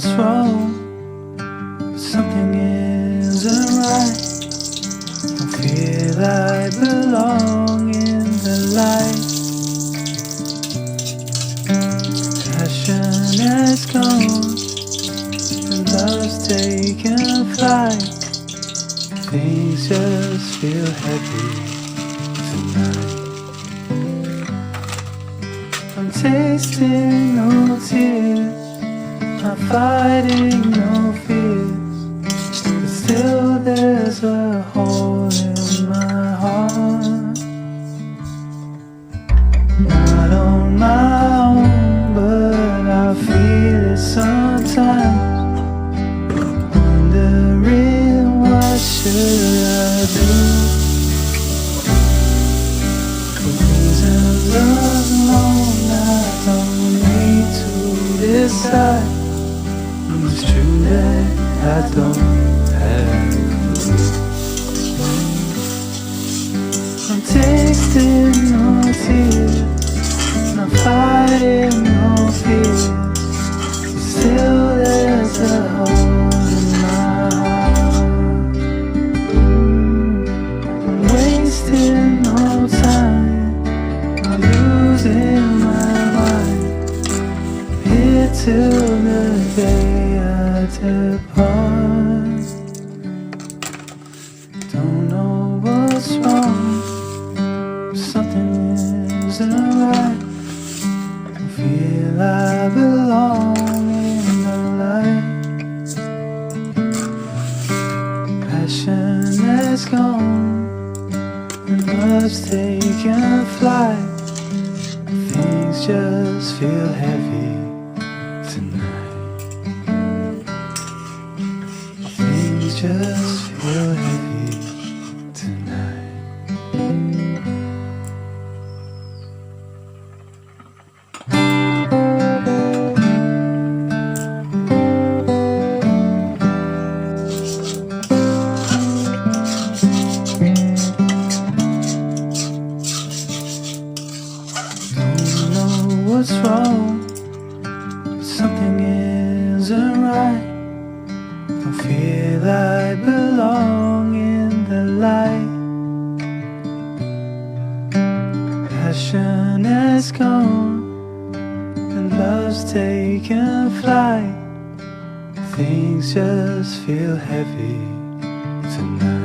what's wrong, something isn't right. Don't feel I belong in the light. Passion has gone and love's taken flight. Things just feel heavy tonight. I'm tasting no tears, I'm fighting no fears, but still there's a hole in my heart. Not on my own, but I feel it sometimes. Wondering what should I do. For reasons unknown, I don't need to decide. It's true that I don't have to. I'm tasting no tears, I'm fighting no fears, but still there's a hole in my heart. I'm wasting no time, I'm losing my mind, here till the day I depart. Don't know what's wrong, something isn't right. Don't feel I belong in the light. Passion has gone and love's taken flight. Things just feel heavy tonight. Things just feel heavy tonight. Don't know what's wrong, but something isn't right. Don't feel I belong in the light. Passion has gone and love's taken flight. Things just feel heavy tonight.